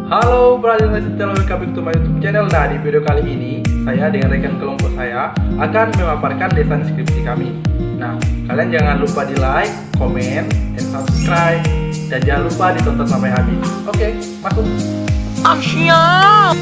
Halo brother and sister, welcome to my YouTube channel. Nah, di video kali ini saya dengan rekan kelompok saya akan memaparkan desain skripsi kami. Nah, kalian jangan lupa di like, komen, dan subscribe, dan jangan lupa ditonton sampai habis. Oke, masuk. Siap.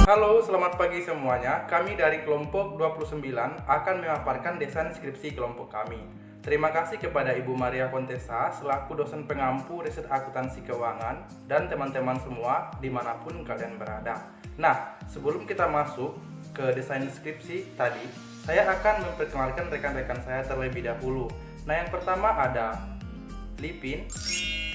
Halo, selamat pagi semuanya. Kami dari kelompok 29 akan memaparkan desain skripsi kelompok kami. Terima kasih kepada Ibu Maria Contessa selaku dosen pengampu riset akuntansi keuangan dan teman-teman semua dimanapun kalian berada. Nah, sebelum kita masuk ke desain skripsi tadi, saya akan memperkenalkan rekan-rekan saya terlebih dahulu. Nah, yang pertama ada Lipin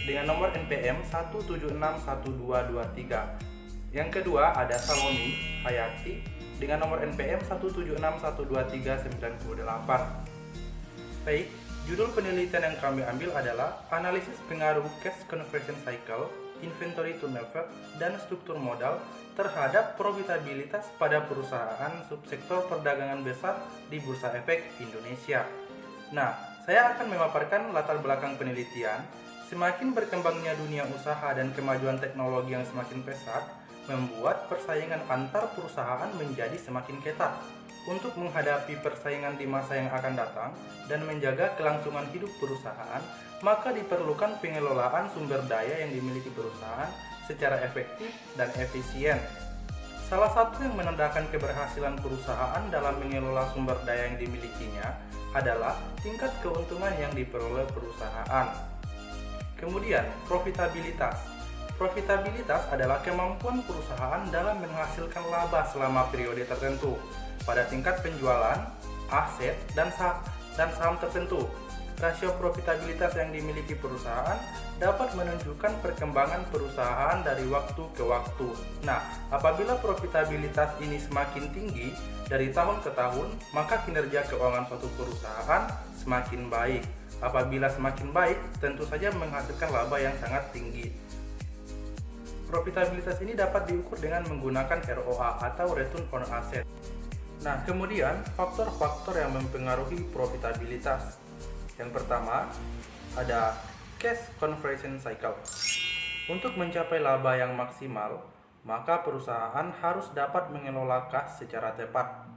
dengan nomor NPM 1761223. Yang kedua ada Salomi Hayati dengan nomor NPM 176123998. Baik, judul penelitian yang kami ambil adalah analisis pengaruh cash conversion cycle, inventory turnover, dan struktur modal terhadap profitabilitas pada perusahaan subsektor perdagangan besar di Bursa Efek Indonesia. Nah, saya akan memaparkan latar belakang penelitian. Semakin berkembangnya dunia usaha dan kemajuan teknologi yang semakin pesat, membuat persaingan antar perusahaan menjadi semakin ketat. Untuk menghadapi persaingan di masa yang akan datang dan menjaga kelangsungan hidup perusahaan, maka diperlukan pengelolaan sumber daya yang dimiliki perusahaan secara efektif dan efisien. Salah satu yang menandakan keberhasilan perusahaan dalam mengelola sumber daya yang dimilikinya adalah tingkat keuntungan yang diperoleh perusahaan. Kemudian, profitabilitas. Profitabilitas adalah kemampuan perusahaan dalam menghasilkan laba selama periode tertentu pada tingkat penjualan, aset, dan saham tertentu. Rasio profitabilitas yang dimiliki perusahaan dapat menunjukkan perkembangan perusahaan dari waktu ke waktu. Nah, apabila profitabilitas ini semakin tinggi dari tahun ke tahun, maka kinerja keuangan suatu perusahaan semakin baik. Apabila semakin baik, tentu saja menghasilkan laba yang sangat tinggi. Profitabilitas ini dapat diukur dengan menggunakan ROA atau Return on Asset. Nah, kemudian faktor-faktor yang mempengaruhi profitabilitas. Yang pertama, ada Cash Conversion Cycle. Untuk mencapai laba yang maksimal, maka perusahaan harus dapat mengelola kas secara tepat.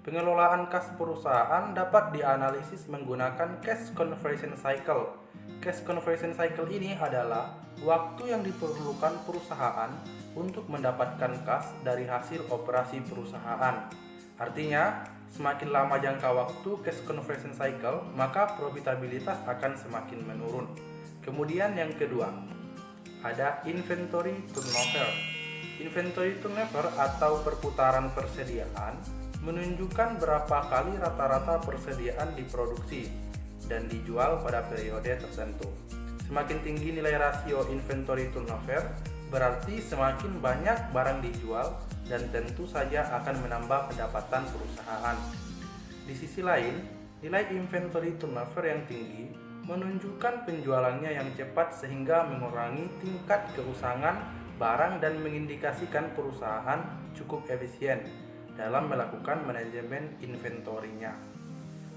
Pengelolaan kas perusahaan dapat dianalisis menggunakan Cash Conversion Cycle. Cash Conversion Cycle ini adalah waktu yang diperlukan perusahaan untuk mendapatkan kas dari hasil operasi perusahaan. Artinya, semakin lama jangka waktu Cash Conversion Cycle, maka profitabilitas akan semakin menurun. Kemudian yang kedua, ada Inventory Turnover. Inventory Turnover atau perputaran persediaan menunjukkan berapa kali rata-rata persediaan diproduksi dan dijual pada periode tertentu. Semakin tinggi nilai rasio inventory turnover, berarti semakin banyak barang dijual dan tentu saja akan menambah pendapatan perusahaan. Di sisi lain, nilai inventory turnover yang tinggi menunjukkan penjualannya yang cepat sehingga mengurangi tingkat keusangan barang dan mengindikasikan perusahaan cukup efisien dalam melakukan manajemen inventorinya.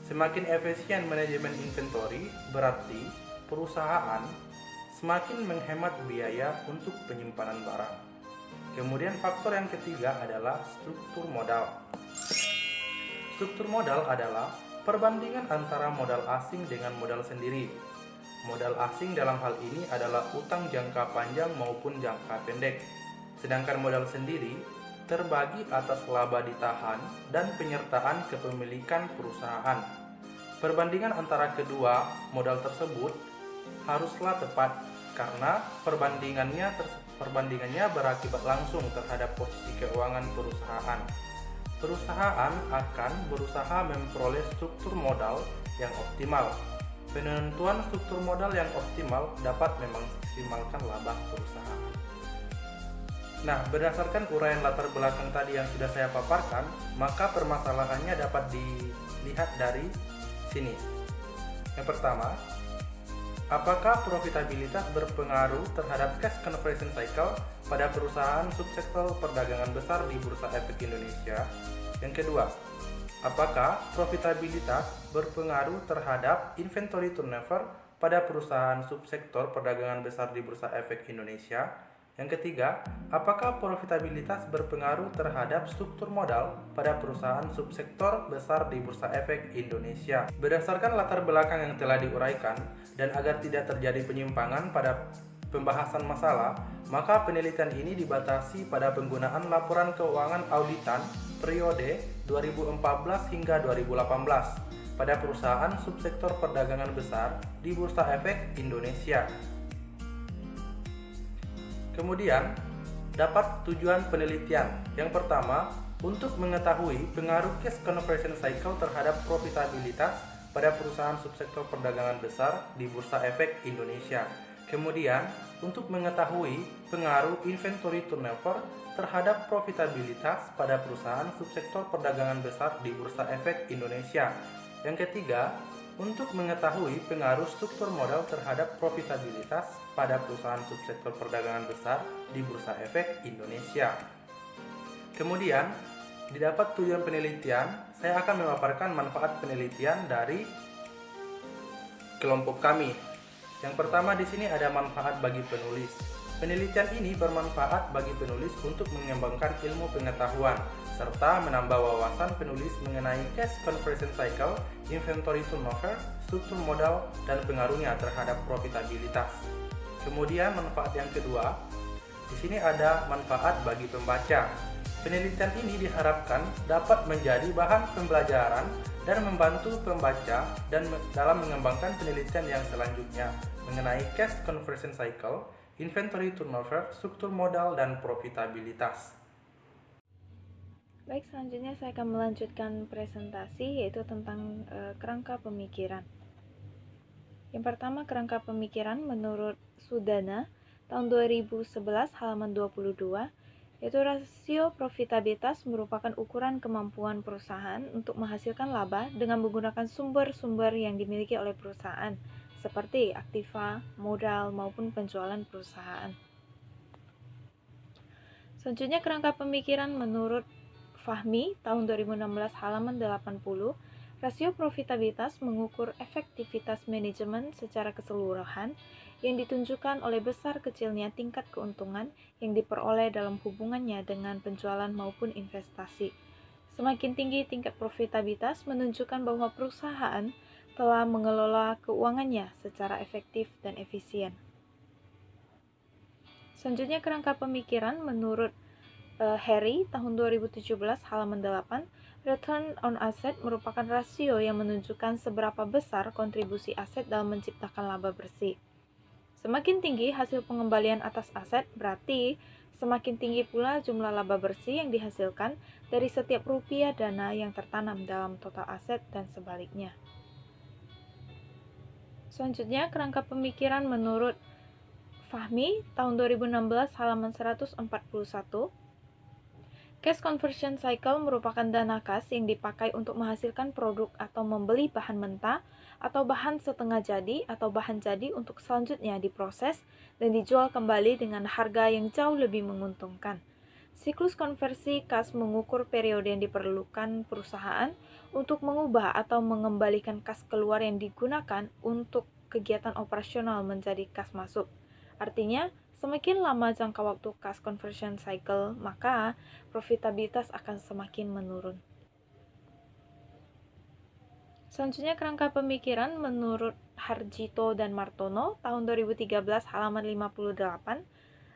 Semakin efisien manajemen inventory, berarti perusahaan semakin menghemat biaya untuk penyimpanan barang. Kemudian faktor yang ketiga adalah struktur modal. Struktur modal adalah perbandingan antara modal asing dengan modal sendiri. Modal asing dalam hal ini adalah utang jangka panjang maupun jangka pendek. Sedangkan modal sendiri terbagi atas laba ditahan dan penyertaan kepemilikan perusahaan. Perbandingan antara kedua modal tersebut haruslah tepat karena perbandingannya berakibat langsung terhadap posisi keuangan perusahaan. Perusahaan akan berusaha memperoleh struktur modal yang optimal. Penentuan struktur modal yang optimal dapat memaksimalkan laba perusahaan. Nah, berdasarkan uraian latar belakang tadi yang sudah saya paparkan, maka permasalahannya dapat dilihat dari sini. Yang pertama, apakah profitabilitas berpengaruh terhadap cash conversion cycle pada perusahaan subsektor perdagangan besar di Bursa Efek Indonesia? Yang kedua, Apakah profitabilitas berpengaruh terhadap inventory turnover pada perusahaan subsektor perdagangan besar di Bursa Efek Indonesia? Yang ketiga, apakah profitabilitas berpengaruh terhadap struktur modal pada perusahaan subsektor besar di Bursa Efek Indonesia? Berdasarkan latar belakang yang telah diuraikan dan agar tidak terjadi penyimpangan pada pembahasan masalah, maka penelitian ini dibatasi pada penggunaan laporan keuangan auditan periode 2014 hingga 2018 pada perusahaan subsektor perdagangan besar di Bursa Efek Indonesia. Kemudian, dapat tujuan penelitian. Yang pertama, untuk mengetahui pengaruh cash conversion cycle terhadap profitabilitas pada perusahaan subsektor perdagangan besar di Bursa Efek Indonesia. Kemudian, untuk mengetahui pengaruh inventory turnover terhadap profitabilitas pada perusahaan subsektor perdagangan besar di Bursa Efek Indonesia. Yang ketiga, untuk mengetahui pengaruh struktur modal terhadap profitabilitas pada perusahaan subsektor perdagangan besar di Bursa Efek Indonesia. Kemudian, didapat tujuan penelitian, saya akan memaparkan manfaat penelitian dari kelompok kami. Yang pertama di sini ada manfaat bagi penulis. Penelitian ini bermanfaat bagi penulis untuk mengembangkan ilmu pengetahuan serta menambah wawasan penulis mengenai cash conversion cycle, inventory turnover, struktur modal, dan pengaruhnya terhadap profitabilitas. Kemudian manfaat yang kedua, di sini ada manfaat bagi pembaca. Penelitian ini diharapkan dapat menjadi bahan pembelajaran dan membantu pembaca dan dalam mengembangkan penelitian yang selanjutnya mengenai cash conversion cycle, inventory turnover, struktur modal, dan profitabilitas. Baik, selanjutnya saya akan melanjutkan presentasi yaitu tentang kerangka pemikiran. Yang pertama, kerangka pemikiran menurut Sudana tahun 2011 halaman 22 yaitu rasio profitabilitas merupakan ukuran kemampuan perusahaan untuk menghasilkan laba dengan menggunakan sumber-sumber yang dimiliki oleh perusahaan seperti aktiva, modal, maupun penjualan perusahaan. Selanjutnya, kerangka pemikiran menurut Fahmi tahun 2016 halaman 80, rasio profitabilitas mengukur efektivitas manajemen secara keseluruhan yang ditunjukkan oleh besar kecilnya tingkat keuntungan yang diperoleh dalam hubungannya dengan penjualan maupun investasi. Semakin tinggi tingkat profitabilitas menunjukkan bahwa perusahaan telah mengelola keuangannya secara efektif dan efisien. Selanjutnya, kerangka pemikiran menurut Harry tahun 2017 halaman 8, return on asset merupakan rasio yang menunjukkan seberapa besar kontribusi aset dalam menciptakan laba bersih. Semakin tinggi hasil pengembalian atas aset, berarti semakin tinggi pula jumlah laba bersih yang dihasilkan dari setiap rupiah dana yang tertanam dalam total aset dan sebaliknya. Selanjutnya, kerangka pemikiran menurut Fahmi tahun 2016 halaman 141. Cash conversion cycle merupakan dana kas yang dipakai untuk menghasilkan produk atau membeli bahan mentah atau bahan setengah jadi atau bahan jadi untuk selanjutnya diproses dan dijual kembali dengan harga yang jauh lebih menguntungkan. Siklus konversi kas mengukur periode yang diperlukan perusahaan untuk mengubah atau mengembalikan kas keluar yang digunakan untuk kegiatan operasional menjadi kas masuk. Artinya, semakin lama jangka waktu cash conversion cycle, maka profitabilitas akan semakin menurun. Selanjutnya, kerangka pemikiran menurut Harjito dan Martono tahun 2013 halaman 58,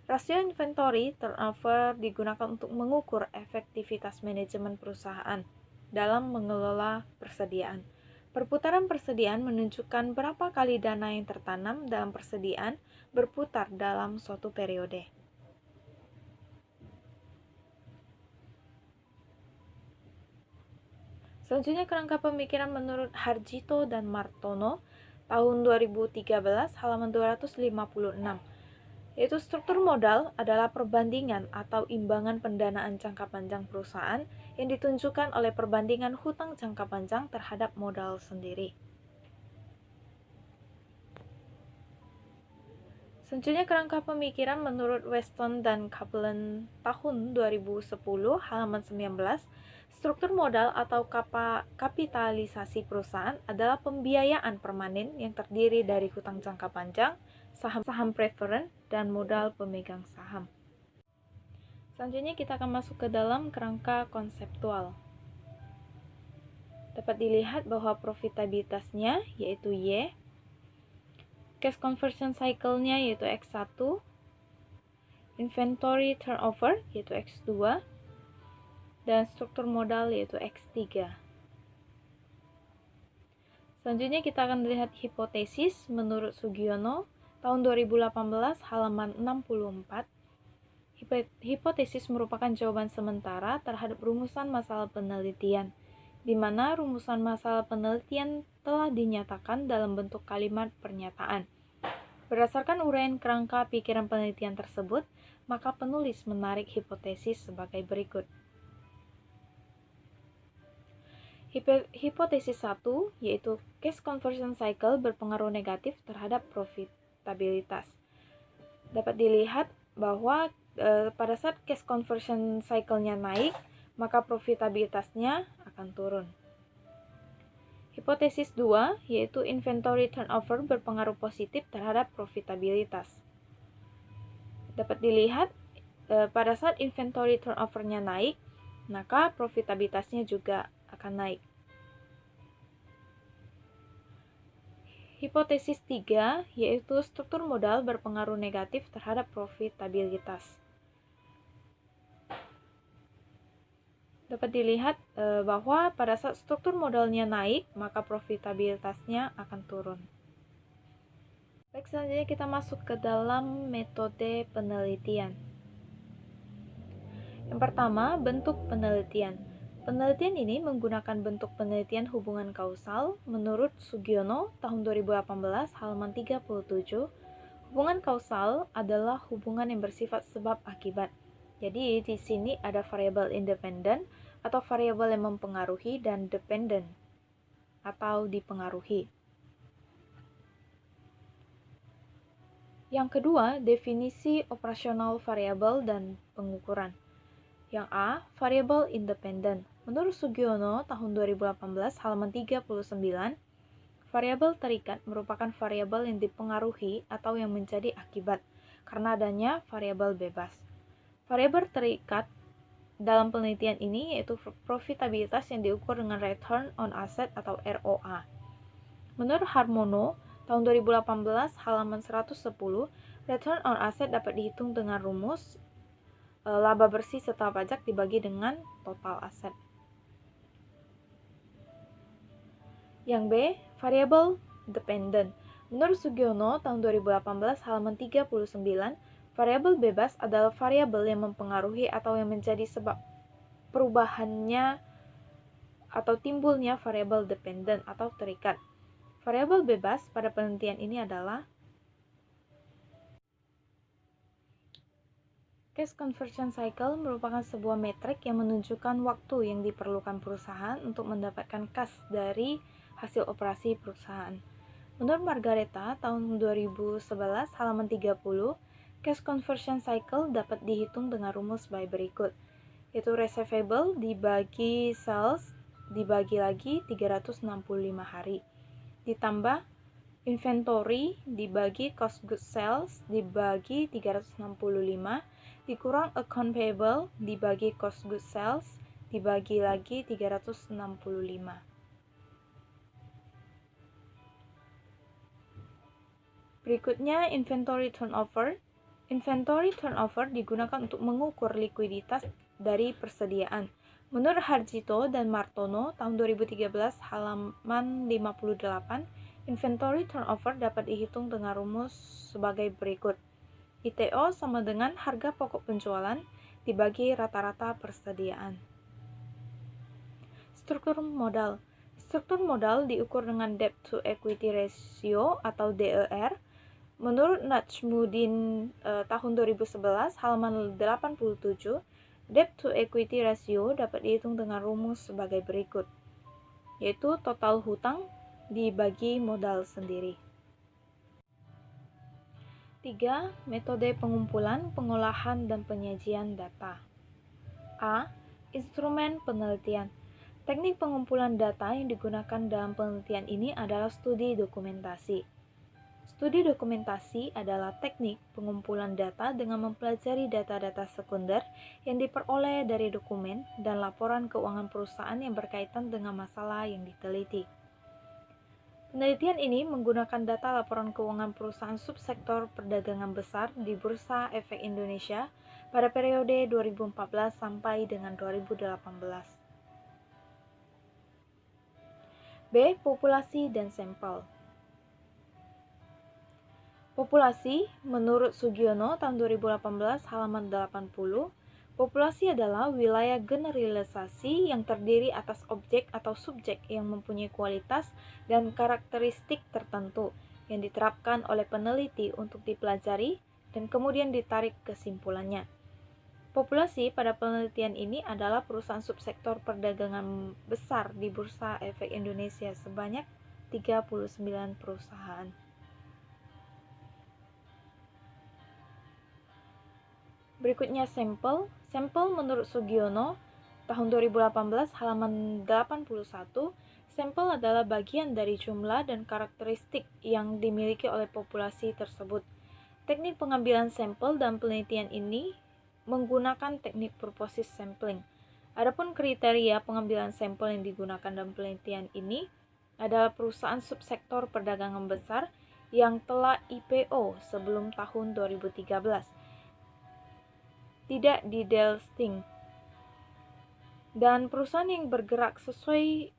rasio inventory turnover digunakan untuk mengukur efektivitas manajemen perusahaan dalam mengelola persediaan. Perputaran persediaan menunjukkan berapa kali dana yang tertanam dalam persediaan berputar dalam suatu periode. Selanjutnya, kerangka pemikiran menurut Harjito dan Martono tahun 2013 halaman 256, yaitu struktur modal adalah perbandingan atau imbangan pendanaan jangka panjang perusahaan yang ditunjukkan oleh perbandingan hutang jangka panjang terhadap modal sendiri. Selanjutnya, kerangka pemikiran menurut Weston dan Kaplan tahun 2010 halaman 19, Struktur modal atau kapitalisasi perusahaan adalah pembiayaan permanen yang terdiri dari hutang jangka panjang, saham preferen, dan modal pemegang saham. Selanjutnya kita akan masuk ke dalam kerangka konseptual. Dapat dilihat bahwa profitabilitasnya yaitu Y, cash conversion cycle-nya yaitu X1, inventory turnover yaitu X2, dan struktur modal yaitu X3. Selanjutnya kita akan melihat hipotesis menurut Sugiono tahun 2018 halaman 64. Hipotesis merupakan jawaban sementara terhadap rumusan masalah penelitian, di mana rumusan masalah penelitian telah dinyatakan dalam bentuk kalimat pernyataan. Berdasarkan uraian kerangka pikiran penelitian tersebut, maka penulis menarik hipotesis sebagai berikut. Hipotesis 1 yaitu cash conversion cycle berpengaruh negatif terhadap profitabilitas. Dapat dilihat bahwa pada saat cash conversion cycle-nya naik, maka profitabilitasnya akan turun. Hipotesis 2 yaitu inventory turnover berpengaruh positif terhadap profitabilitas. Dapat dilihat pada saat inventory turnover-nya naik, maka profitabilitasnya juga akan naik. Hipotesis 3 yaitu struktur modal berpengaruh negatif terhadap profitabilitas. Dapat dilihat bahwa pada saat struktur modalnya naik, maka profitabilitasnya akan turun. Baik, selanjutnya kita masuk ke dalam metode penelitian. Yang pertama, bentuk penelitian. Penelitian ini menggunakan bentuk penelitian hubungan kausal menurut Sugiono tahun 2018 halaman 37. Hubungan kausal adalah hubungan yang bersifat sebab akibat. Jadi di sini ada variabel independen atau variabel yang mempengaruhi dan dependen atau dipengaruhi. Yang kedua, definisi operasional variabel dan pengukuran. Yang A, variabel independen. Menurut Sugiono tahun 2018 halaman 39, variabel terikat merupakan variabel yang dipengaruhi atau yang menjadi akibat karena adanya variabel bebas. Variabel terikat dalam penelitian ini yaitu profitabilitas yang diukur dengan return on asset atau ROA. Menurut Harmono tahun 2018 halaman 110, return on asset dapat dihitung dengan rumus laba bersih setelah pajak dibagi dengan total aset. Yang B, variable dependent. Menurut Sugiono tahun 2018 halaman 39, variabel bebas adalah variabel yang mempengaruhi atau yang menjadi sebab perubahannya atau timbulnya variabel dependent atau terikat. Variabel bebas pada penelitian ini adalah cash conversion cycle merupakan sebuah metrik yang menunjukkan waktu yang diperlukan perusahaan untuk mendapatkan kas dari hasil operasi perusahaan. Menurut Margareta tahun 2011 halaman 30, cash conversion cycle dapat dihitung dengan rumus baik berikut, yaitu receivable dibagi sales dibagi lagi 365 hari, ditambah inventory dibagi cost goods sales dibagi 365, dikurang account payable dibagi cost goods sales dibagi lagi 365. Berikutnya inventory turnover. Inventory turnover digunakan untuk mengukur likuiditas dari persediaan. Menurut Harjito dan Martono tahun 2013 halaman 58, inventory turnover dapat dihitung dengan rumus sebagai berikut. ITO sama dengan harga pokok penjualan dibagi rata-rata persediaan. Struktur modal. Struktur modal diukur dengan debt to equity ratio atau DER. Menurut Najmuddin tahun 2011 halaman 87, debt to equity ratio dapat dihitung dengan rumus sebagai berikut, yaitu total hutang dibagi modal sendiri. 3. Metode pengumpulan, pengolahan, dan penyajian data. A. Instrumen penelitian. Teknik pengumpulan data yang digunakan dalam penelitian ini adalah studi dokumentasi. Studi dokumentasi adalah teknik pengumpulan data dengan mempelajari data-data sekunder yang diperoleh dari dokumen dan laporan keuangan perusahaan yang berkaitan dengan masalah yang diteliti. Penelitian ini menggunakan data laporan keuangan perusahaan subsektor perdagangan besar di Bursa Efek Indonesia pada periode 2014 sampai dengan 2018. B. Populasi dan sampel. Populasi, menurut Sugiono tahun 2018 halaman 80, populasi adalah wilayah generalisasi yang terdiri atas objek atau subjek yang mempunyai kualitas dan karakteristik tertentu yang diterapkan oleh peneliti untuk dipelajari dan kemudian ditarik kesimpulannya. Populasi pada penelitian ini adalah perusahaan subsektor perdagangan besar di Bursa Efek Indonesia sebanyak 39 perusahaan. Berikutnya sampel. Sampel menurut Sugiono tahun 2018 halaman 81, sampel adalah bagian dari jumlah dan karakteristik yang dimiliki oleh populasi tersebut. Teknik pengambilan sampel dalam penelitian ini menggunakan teknik purposive sampling. Adapun kriteria pengambilan sampel yang digunakan dalam penelitian ini adalah perusahaan subsektor perdagangan besar yang telah IPO sebelum tahun 2013. Tidak di delisting, dan perusahaan yang bergerak sesuai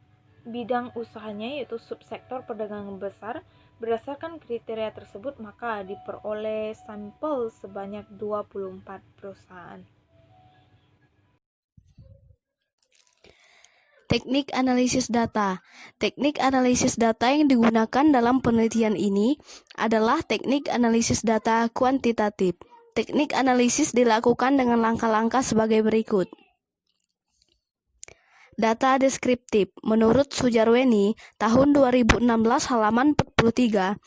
bidang usahanya yaitu subsektor perdagangan besar. Berdasarkan kriteria tersebut maka diperoleh sampel sebanyak 24 perusahaan. Teknik analisis data. Teknik analisis data yang digunakan dalam penelitian ini adalah teknik analisis data kuantitatif. Teknik analisis dilakukan dengan langkah-langkah sebagai berikut. Data deskriptif. Menurut Sujarweni, tahun 2016 halaman 43,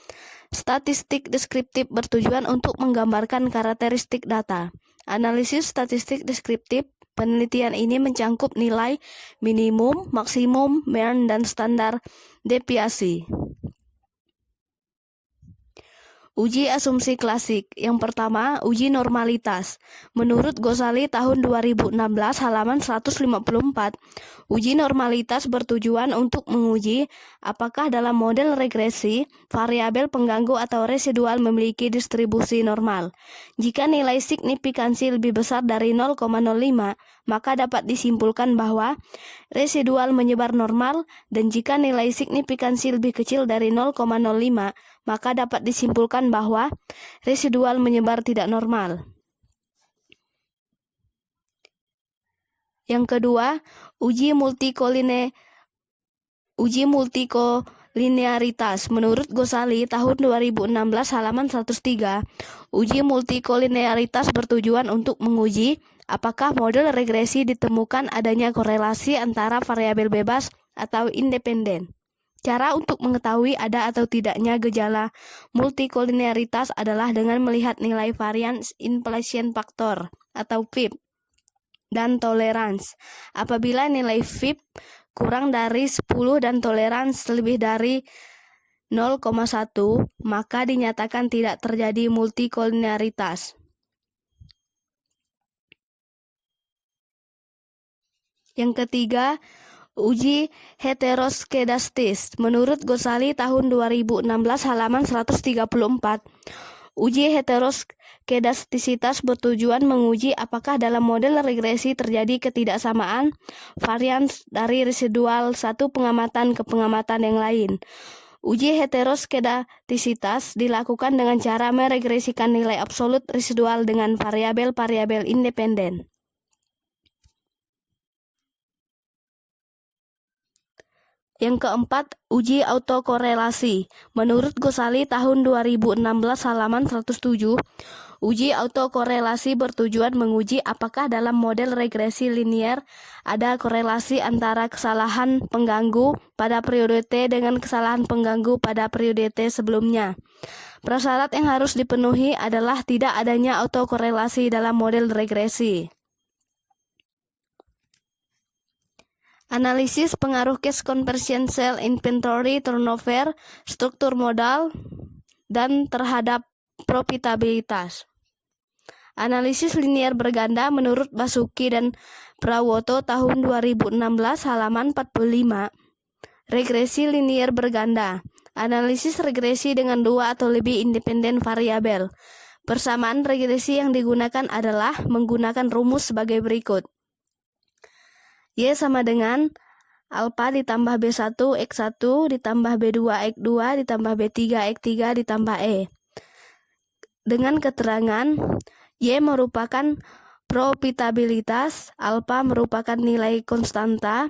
statistik deskriptif bertujuan untuk menggambarkan karakteristik data. Analisis statistik deskriptif, penelitian ini mencangkup nilai minimum, maksimum, mean, dan standar deviasi. Uji asumsi klasik. Yang pertama, uji normalitas. Menurut Ghazali tahun 2016 halaman 154, uji normalitas bertujuan untuk menguji apakah dalam model regresi, variabel pengganggu atau residual memiliki distribusi normal. Jika nilai signifikansi lebih besar dari 0,05, maka dapat disimpulkan bahwa residual menyebar normal, dan jika nilai signifikansi lebih kecil dari 0,05, maka dapat disimpulkan bahwa residual menyebar tidak normal. Yang kedua, uji multikolinearitas. Menurut Ghazali tahun 2016 halaman 103, uji multikolinearitas bertujuan untuk menguji apakah model regresi ditemukan adanya korelasi antara variabel bebas atau independen. Cara untuk mengetahui ada atau tidaknya gejala multikolinearitas adalah dengan melihat nilai variance inflation factor atau VIP dan tolerance. Apabila nilai VIP kurang dari 10 dan tolerance lebih dari 0,1, maka dinyatakan tidak terjadi multikolinearitas. Yang ketiga, uji heteroskedastis. Menurut Ghazali tahun 2016 halaman 134, uji heteroskedastisitas bertujuan menguji apakah dalam model regresi terjadi ketidaksamaan varians dari residual satu pengamatan ke pengamatan yang lain. Uji heteroskedastisitas dilakukan dengan cara meregresikan nilai absolut residual dengan variabel-variabel independen. Yang keempat, uji autokorelasi. Menurut Ghazali tahun 2016 halaman 107, uji autokorelasi bertujuan menguji apakah dalam model regresi linier ada korelasi antara kesalahan pengganggu pada periode T dengan kesalahan pengganggu pada periode T sebelumnya. Prasyarat yang harus dipenuhi adalah tidak adanya autokorelasi dalam model regresi. Analisis pengaruh cash conversion sale inventory turnover, struktur modal, dan terhadap profitabilitas. Analisis linear berganda menurut Basuki dan Prawoto tahun 2016 halaman 45. Regresi linear berganda. Analisis regresi dengan dua atau lebih independen variabel. Persamaan regresi yang digunakan adalah menggunakan rumus sebagai berikut. Y sama dengan alpha ditambah B1 X1 ditambah B2 X2 ditambah B3 X3 ditambah E. Dengan keterangan Y merupakan profitabilitas, alpha merupakan nilai konstanta,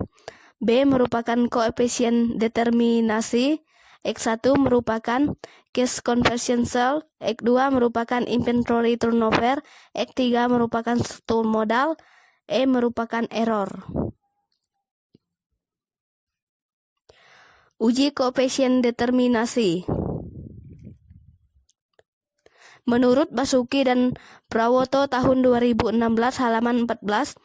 B merupakan koefisien determinasi, X1 merupakan cash conversion sale, X2 merupakan inventory turnover, X3 merupakan struktur modal, E merupakan error. Uji koefisien determinasi. Menurut Basuki dan Prawoto tahun 2016 halaman 14,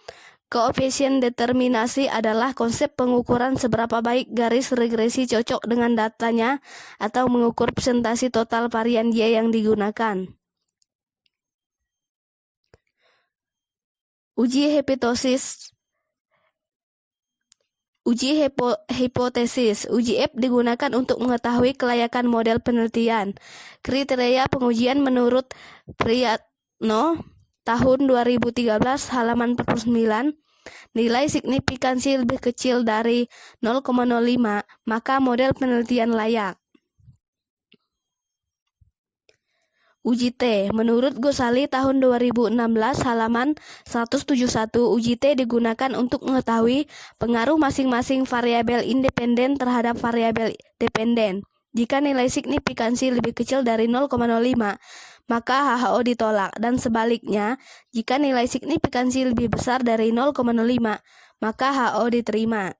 koefisien determinasi adalah konsep pengukuran seberapa baik garis regresi cocok dengan datanya atau mengukur presentasi total varian Y yang digunakan. Uji hipotesis. Uji F digunakan untuk mengetahui kelayakan model penelitian. Kriteria pengujian menurut Priyatno tahun 2013 halaman 49. Nilai signifikansi lebih kecil dari 0,05, maka model penelitian layak. Uji T. Menurut Gosali tahun 2016 halaman 171, uji T digunakan untuk mengetahui pengaruh masing-masing variabel independen terhadap variabel dependen. Jika nilai signifikansi lebih kecil dari 0,05, maka HHO ditolak, dan sebaliknya, jika nilai signifikansi lebih besar dari 0,05, maka HO diterima.